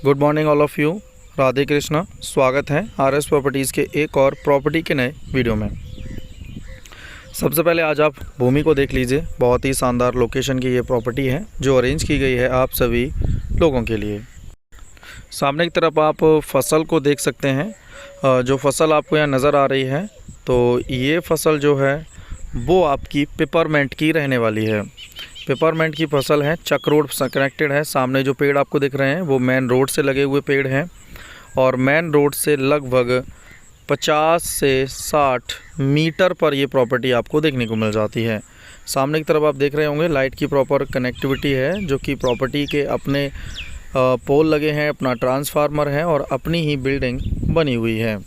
Good morning all of you. Radhe Krishna. स्वागत है RS properties के एक और प्रॉपर्टी के नए वीडियो में। सबसे पहले आज आप भूमि को देख लीजिए। बहुत ही शानदार लोकेशन की ये प्रॉपर्टी है जो अरेंज की गई है आप सभी लोगों के लिए। सामने की तरफ आप फसल को देख सकते हैं। जो फसल आपको यहाँ नज़र आ रही है तो ये फसल जो है वो आपकी पेपरमेंट की रहने वाली है। पेपरमेंट की फसल है, चक रोड से कनेक्टेड है। सामने जो पेड़ आपको दिख रहे हैं वो मेन रोड से लगे हुए पेड़ हैं और मेन रोड से लगभग 50 से 60 मीटर पर ये प्रॉपर्टी आपको देखने को मिल जाती है। सामने की तरफ आप देख रहे होंगे लाइट की प्रॉपर कनेक्टिविटी है, जो कि प्रॉपर्टी के अपने पोल लगे हैं, अपना ट्रांसफार्मर है और अपनी ही बिल्डिंग बनी हुई है।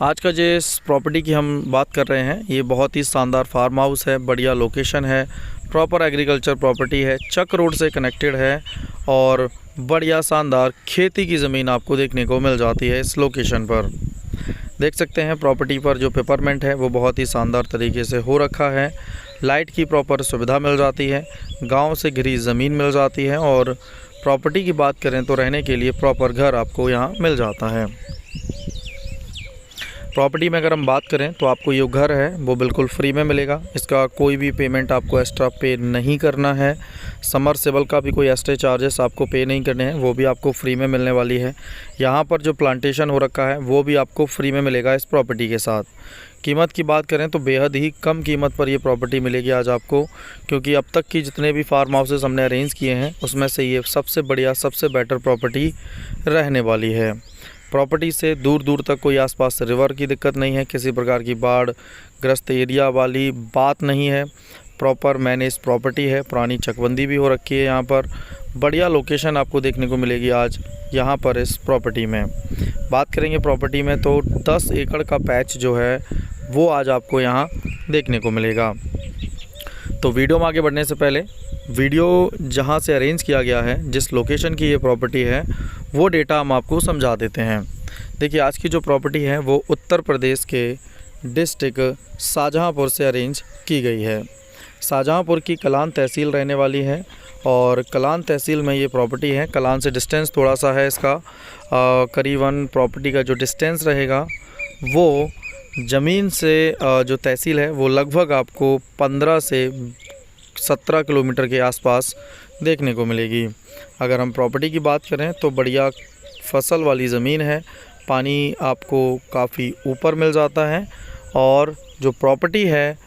आज का जो इस प्रॉपर्टी की हम बात कर रहे हैं ये बहुत ही शानदार फार्म हाउस है, बढ़िया लोकेशन है, प्रॉपर एग्रीकल्चर प्रॉपर्टी है, चक रोड से कनेक्टेड है और बढ़िया शानदार खेती की ज़मीन आपको देखने को मिल जाती है इस लोकेशन पर। देख सकते हैं प्रॉपर्टी पर जो पेपरमेंट है वो बहुत ही शानदार तरीके से हो रखा है। लाइट की प्रॉपर सुविधा मिल जाती है, गांव से घिरी ज़मीन मिल जाती है और प्रॉपर्टी की बात करें तो रहने के लिए प्रॉपर घर आपको यहाँ मिल जाता है। प्रॉपर्टी में अगर हम बात करें तो आपको ये घर है वो बिल्कुल फ्री में मिलेगा। इसका कोई भी पेमेंट आपको एक्स्ट्रा पे नहीं करना है। समरसेबल का भी कोई एक्स्ट्रा चार्जेस आपको पे नहीं करने हैं, वो भी आपको फ्री में मिलने वाली है। यहाँ पर जो प्लांटेशन हो रखा है वो भी आपको फ्री में मिलेगा इस प्रॉपर्टी के साथ। कीमत की बात करें तो बेहद ही कम कीमत पर ये प्रॉपर्टी मिलेगी आज आपको, क्योंकि अब तक की जितने भी फार्म हाउसेस हमने अरेंज किए हैं उसमें से ये सबसे बढ़िया, सबसे बेटर प्रॉपर्टी रहने वाली है। प्रॉपर्टी से दूर दूर तक कोई आसपास रिवर की दिक्कत नहीं है, किसी प्रकार की बाढ़ ग्रस्त एरिया वाली बात नहीं है। प्रॉपर मैनेज प्रॉपर्टी है, पुरानी चकबंदी भी हो रखी है यहाँ पर। बढ़िया लोकेशन आपको देखने को मिलेगी आज यहाँ पर इस प्रॉपर्टी में। बात करेंगे प्रॉपर्टी में तो 10 एकड़ का पैच जो है वो आज आपको यहाँ देखने को मिलेगा। तो वीडियो में आगे बढ़ने से पहले वीडियो जहाँ से अरेंज किया गया है, जिस लोकेशन की ये प्रॉपर्टी है वो डेटा हम आपको समझा देते हैं। देखिए आज की जो प्रॉपर्टी है वो उत्तर प्रदेश के डिस्ट्रिक्ट शाहजहाँपुर से अरेंज की गई है। शाहजहाँपुर की कलान तहसील रहने वाली है और कलान तहसील में ये प्रॉपर्टी है। कलान से डिस्टेंस थोड़ा सा है इसका, करीबन प्रॉपर्टी का जो डिस्टेंस रहेगा वो ज़मीन से जो तहसील है वो लगभग आपको 15 से 17 किलोमीटर के आसपास देखने को मिलेगी। अगर हम प्रॉपर्टी की बात करें तो बढ़िया फसल वाली ज़मीन है, पानी आपको काफ़ी ऊपर मिल जाता है और जो प्रॉपर्टी है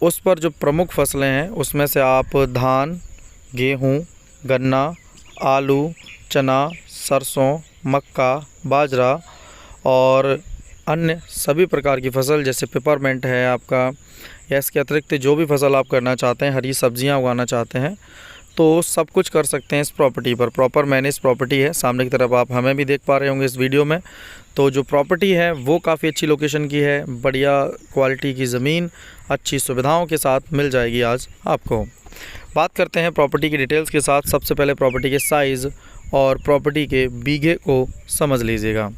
उस पर जो प्रमुख फसलें हैं उसमें से आप धान, गेहूं, गन्ना, आलू, चना, सरसों, मक्का, बाजरा और अन्य सभी प्रकार की फसल जैसे पेपरमेंट है आपका, या इसके अतिरिक्त जो भी फसल आप करना चाहते हैं, हरी सब्जियां उगाना चाहते हैं तो सब कुछ कर सकते हैं इस प्रॉपर्टी पर। प्रॉपर मैनेज प्रॉपर्टी है। सामने की तरफ आप हमें भी देख पा रहे होंगे इस वीडियो में। तो जो प्रॉपर्टी है वो काफ़ी अच्छी लोकेशन की है, बढ़िया क्वालिटी की ज़मीन अच्छी सुविधाओं के साथ मिल जाएगी आज आपको। बात करते हैं प्रॉपर्टी की डिटेल्स के साथ। सबसे पहले प्रॉपर्टी के साइज़ और प्रॉपर्टी के बीघे को समझ लीजिएगा।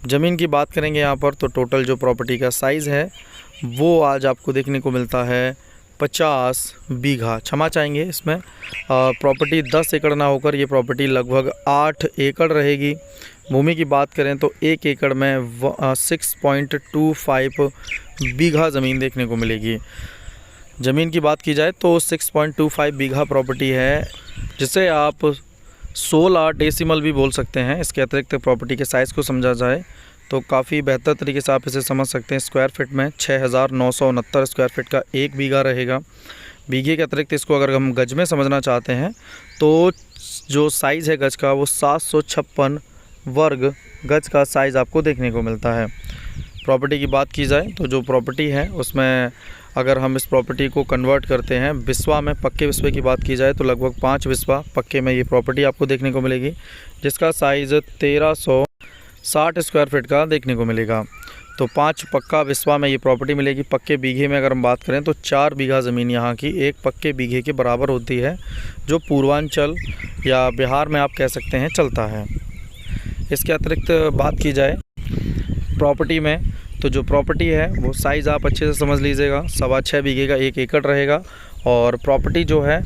ज़मीन की बात करेंगे यहाँ पर तो टोटल जो प्रॉपर्टी का साइज़ है वो आज आपको देखने को मिलता है 50 बीघा। क्षमा चाहेंगे, इसमें प्रॉपर्टी 10 एकड़ ना होकर ये प्रॉपर्टी लगभग 8 एकड़ रहेगी। भूमि की बात करें तो 1 एकड़ में 6.25 बीघा ज़मीन देखने को मिलेगी। ज़मीन की बात की जाए तो 6.25 बीघा प्रॉपर्टी है, जिसे आप 16 डेसिमल भी बोल सकते हैं। इसके अतिरिक्त प्रॉपर्टी के साइज़ को समझा जाए तो काफ़ी बेहतर तरीके से आप इसे समझ सकते हैं। स्क्वायर फीट में 6,969 स्क्वायर फीट का 1 बीघा रहेगा। बीघे के अतिरिक्त इसको अगर हम गज में समझना चाहते हैं तो जो साइज़ है गज का वो 756 वर्ग गज का साइज़ आपको देखने को मिलता है। प्रॉपर्टी की बात की जाए तो जो प्रॉपर्टी है उसमें अगर हम इस प्रॉपर्टी को कन्वर्ट करते हैं बिस्वा में, पक्के बिस्वे की बात की जाए तो लगभग 5 बिस्वा पक्के में ये प्रॉपर्टी आपको देखने को मिलेगी, जिसका साइज़ 1360 स्क्वायर फीट का देखने को मिलेगा। तो 5 पक्का बिस्वा में ये प्रॉपर्टी मिलेगी। पक्के बीघे में अगर हम बात करें तो 4 बीघा ज़मीन यहाँ की एक पक्के बीघे के बराबर होती है, जो पूर्वांचल या बिहार में आप कह सकते हैं चलता है। इसके अतिरिक्त बात की जाए प्रॉपर्टी में तो जो प्रॉपर्टी है वो साइज़ आप अच्छे से समझ लीजिएगा। 6.25 बीघे का 1 एकड़ रहेगा और प्रॉपर्टी जो है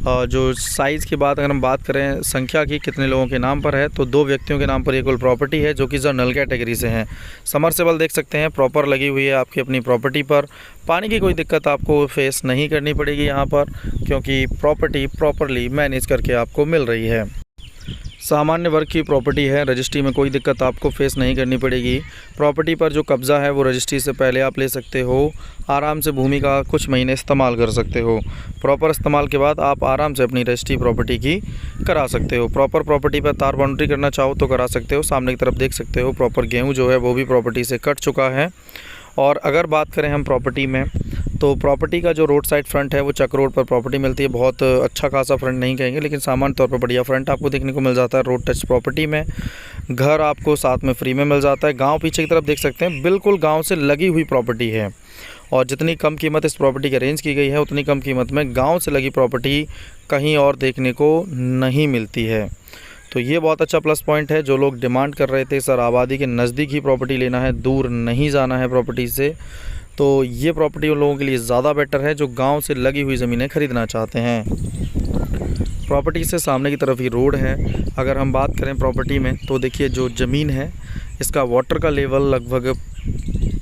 जो साइज़ की बात अगर हम बात करें संख्या की कितने लोगों के नाम पर है, तो 2 व्यक्तियों के नाम पर ये कुल प्रॉपर्टी है जो कि जनरल कैटेगरी से हैं। समरसेबल देख सकते हैं प्रॉपर लगी हुई है आपकी अपनी प्रॉपर्टी पर। पानी की कोई दिक्कत आपको फेस नहीं करनी पड़ेगी यहाँ पर, क्योंकि प्रॉपर्टी प्रॉपरली मैनेज करके आपको मिल रही है। सामान्य वर्ग की प्रॉपर्टी है, रजिस्ट्री में कोई दिक्कत आपको फेस नहीं करनी पड़ेगी। प्रॉपर्टी पर जो कब्ज़ा है वो रजिस्ट्री से पहले आप ले सकते हो। आराम से भूमि का कुछ महीने इस्तेमाल कर सकते हो। प्रॉपर इस्तेमाल के बाद आप आराम से अपनी रजिस्ट्री प्रॉपर्टी की करा सकते हो। प्रॉपर प्रॉपर्टी पर तार बाउंड्री करना चाहो तो करा सकते हो। सामने की तरफ देख सकते हो प्रॉपर गेहूँ जो है वो भी प्रॉपर्टी से कट चुका है। और अगर बात करें हम प्रॉपर्टी में, तो प्रॉपर्टी का जो रोड साइड फ्रंट है वो चक रोड पर प्रॉपर्टी मिलती है। बहुत अच्छा खासा फ्रंट नहीं कहेंगे, लेकिन सामान्य तौर पर बढ़िया फ्रंट आपको देखने को मिल जाता है रोड टच प्रॉपर्टी में। घर आपको साथ में फ्री में मिल जाता है। गांव पीछे की तरफ देख सकते हैं, बिल्कुल गांव से लगी हुई प्रॉपर्टी है। और जितनी कम कीमत इस प्रॉपर्टी की अरेंज की गई है, उतनी कम कीमत में गाँव से लगी प्रॉपर्टी कहीं और देखने को नहीं मिलती है। तो ये बहुत अच्छा प्लस पॉइंट है। जो लोग डिमांड कर रहे थे सर आबादी के नज़दीक ही प्रॉपर्टी लेना है, दूर नहीं जाना है प्रॉपर्टी से, तो ये प्रॉपर्टी उन लोगों के लिए ज़्यादा बेटर है जो गांव से लगी हुई ज़मीनें ख़रीदना चाहते हैं। प्रॉपर्टी से सामने की तरफ ही रोड है। अगर हम बात करें प्रॉपर्टी में, तो देखिए जो ज़मीन है इसका वाटर का लेवल लगभग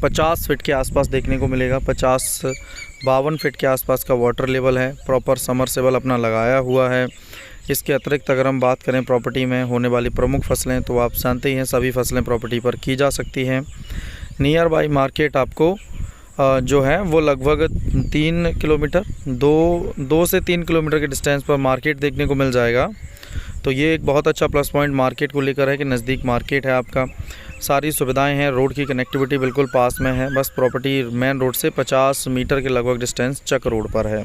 50 फीट के आसपास देखने को मिलेगा। 52 फीट के आसपास का वाटर लेवल है। प्रॉपर समरसेबल अपना लगाया हुआ है। इसके अतिरिक्त अगर हम बात करें प्रॉपर्टी में होने वाली प्रमुख फसलें, तो आप जानते ही हैं सभी फसलें प्रॉपर्टी पर की जा सकती हैं। नियर बाई मार्केट आपको जो है वो लगभग 3 किलोमीटर 2 से 3 किलोमीटर के डिस्टेंस पर मार्केट देखने को मिल जाएगा। तो ये एक बहुत अच्छा प्लस पॉइंट मार्केट को लेकर है कि नज़दीक मार्केट है आपका। सारी सुविधाएं हैं, रोड की कनेक्टिविटी बिल्कुल पास में है। बस प्रॉपर्टी मेन रोड से 50 मीटर के लगभग डिस्टेंस चक रोड पर है।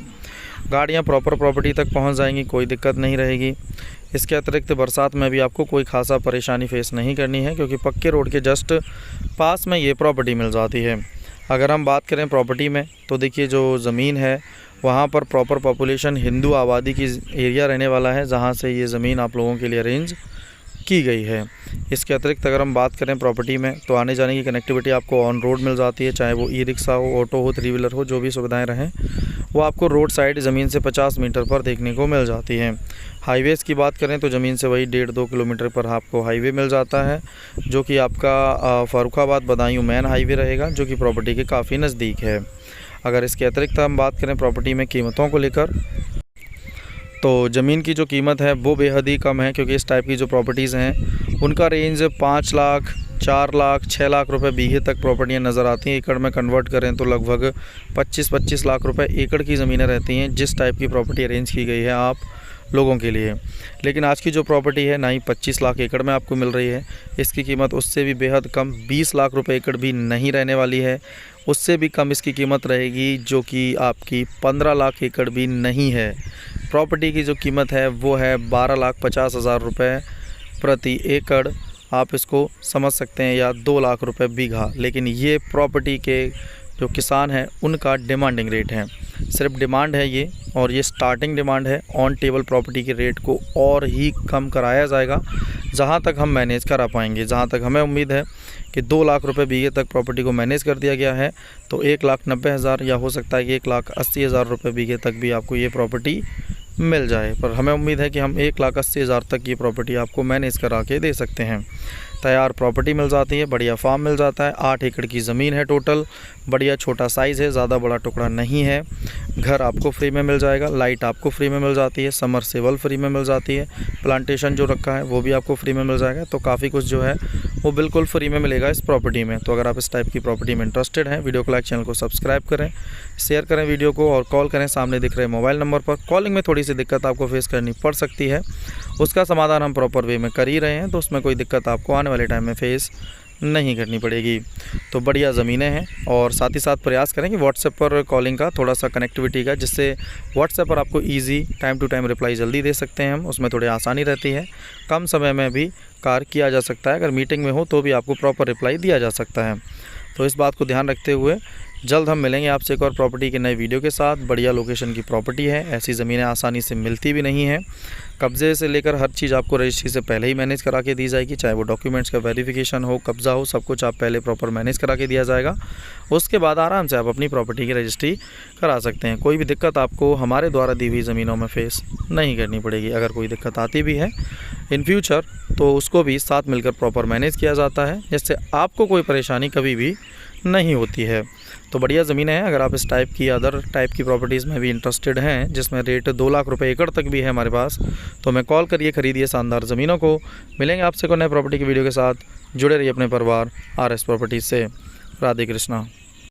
गाड़ियां प्रॉपर प्रॉपर्टी तक पहुंच जाएंगी, कोई दिक्कत नहीं रहेगी। इसके अतिरिक्त बरसात में भी आपको कोई खासा परेशानी फेस नहीं करनी है, क्योंकि पक्के रोड के जस्ट पास में ये प्रॉपर्टी मिल जाती है। अगर हम बात करें प्रॉपर्टी में, तो देखिए जो ज़मीन है वहाँ पर प्रॉपर पॉपुलेशन हिंदू आबादी की एरिया रहने वाला है, जहाँ से ये ज़मीन आप लोगों के लिए अरेंज की गई है। इसके अतिरिक्त अगर हम बात करें प्रॉपर्टी में, तो आने जाने की कनेक्टिविटी आपको ऑन रोड मिल जाती है, चाहे वो ई रिक्शा हो, ऑटो हो, 3 व्हीलर हो, जो भी सुविधाएं रहें वो आपको रोड साइड ज़मीन से 50 मीटर पर देखने को मिल जाती हैं। हाईवेज़ की बात करें तो ज़मीन से वही 1.5-2 किलोमीटर पर आपको हाईवे मिल जाता है, जो कि आपका फ़र्रुखाबाद बदायूं मेन हाईवे रहेगा, जो कि प्रॉपर्टी के काफ़ी नज़दीक है। अगर इसके अतिरिक्त हम बात करें प्रॉपर्टी में कीमतों को लेकर, तो ज़मीन की जो कीमत है वो बेहद ही कम है, क्योंकि इस टाइप की जो प्रॉपर्टीज़ हैं उनका रेंज 5 लाख, 4 लाख, 6 लाख रुपए बीघे तक प्रॉपर्टियाँ नज़र आती हैं। एकड़ में कन्वर्ट करें तो लगभग 25-25 लाख रुपए एकड़ की ज़मीनें रहती हैं, जिस टाइप की प्रॉपर्टी अरेंज की गई है आप लोगों के लिए। लेकिन आज की जो प्रॉपर्टी है ना ही 25 लाख एकड़ में आपको मिल रही है, इसकी कीमत उससे भी बेहद कम 20 लाख रुपए एकड़ भी नहीं रहने वाली है। उससे भी कम इसकी कीमत रहेगी, जो कि आपकी 15 लाख एकड़ भी नहीं है। प्रॉपर्टी की जो कीमत है वो है 12,50,000 रुपये प्रति एकड़, आप इसको समझ सकते हैं, या 2 लाख रुपए बीघा। लेकिन ये प्रॉपर्टी के जो किसान हैं उनका डिमांडिंग रेट है, सिर्फ डिमांड है ये, और ये स्टार्टिंग डिमांड है। ऑन टेबल प्रॉपर्टी के रेट को और ही कम कराया जाएगा, जहाँ तक हम मैनेज करा पाएंगे। जहाँ तक हमें उम्मीद है कि 2 लाख रुपए बीघे तक प्रॉपर्टी को मैनेज कर दिया गया है, तो 1,90,000 या हो सकता है कि 1,80,000 रुपये बीघे तक भी आपको ये प्रॉपर्टी मिल जाए। पर हमें उम्मीद है कि हम 1,80,000 तक की प्रॉपर्टी आपको मैनेज करा के दे सकते हैं। तैयार प्रॉपर्टी मिल जाती है, बढ़िया फार्म मिल जाता है। 8 एकड़ की ज़मीन है टोटल, बढ़िया छोटा साइज़ है, ज़्यादा बड़ा टुकड़ा नहीं है। घर आपको फ्री में मिल जाएगा, लाइट आपको फ्री में मिल जाती है, समरसेबल फ्री में मिल जाती है, प्लांटेशन जो रखा है वो भी आपको फ्री में मिल जाएगा। तो काफ़ी कुछ जो है वो बिल्कुल फ्री में मिलेगा इस प्रॉपर्टी में। तो अगर आप इस टाइप की प्रॉपर्टी में इंटरेस्टेड हैं, वीडियो को लाइक, चैनल को सब्सक्राइब करें, शेयर करें वीडियो को, और कॉल करें सामने दिख रहे मोबाइल नंबर पर। कॉलिंग में थोड़ी सी दिक्कत आपको फेस करनी पड़ सकती है, उसका समाधान हम प्रॉपर वे में कर ही रहे हैं, तो उसमें कोई दिक्कत आपको आने वाले टाइम में फेस नहीं करनी पड़ेगी। तो बढ़िया ज़मीनें हैं, और साथ ही साथ प्रयास करें कि व्हाट्सएप पर कॉलिंग का थोड़ा सा कनेक्टिविटी का, जिससे व्हाट्सएप पर आपको easy time to time reply जल्दी दे सकते हैं हम, उसमें थोड़ी आसानी रहती है, कम समय में भी कार्य किया जा सकता है। अगर मीटिंग में हो तो भी आपको प्रॉपर रिप्लाई दिया जा सकता है। तो इस बात को ध्यान रखते हुए जल्द हम मिलेंगे आपसे एक और प्रॉपर्टी के नए वीडियो के साथ। बढ़िया लोकेशन की प्रॉपर्टी है, ऐसी ज़मीनें आसानी से मिलती भी नहीं हैं। कब्ज़े से लेकर हर चीज़ आपको रजिस्ट्री से पहले ही मैनेज करा के दी जाएगी, चाहे वो डॉक्यूमेंट्स का वेरिफिकेशन हो, कब्ज़ा हो, सब कुछ आप पहले प्रॉपर मैनेज करा के दिया जाएगा। उसके बाद आराम से आप अपनी प्रॉपर्टी की रजिस्ट्री करा सकते हैं। कोई भी दिक्कत आपको हमारे द्वारा दी हुई ज़मीनों में फेस नहीं करनी पड़ेगी। अगर कोई दिक्कत आती भी है इन फ्यूचर तो उसको भी साथ मिलकर प्रॉपर मैनेज किया जाता है, जिससे आपको कोई परेशानी कभी भी नहीं होती है। तो बढ़िया ज़मीनें हैं। अगर आप इस टाइप की अदर टाइप की प्रॉपर्टीज़ में भी इंटरेस्टेड हैं जिसमें रेट 2 लाख रुपए एकड़ तक भी है हमारे पास, तो हमें कॉल करिए, ख़रीदिए शानदार ज़मीनों को। मिलेंगे आपसे कोई नए प्रॉपर्टी की वीडियो के साथ। जुड़े रहिए अपने परिवार RS प्रॉपर्टीज़ से। राधे कृष्णा।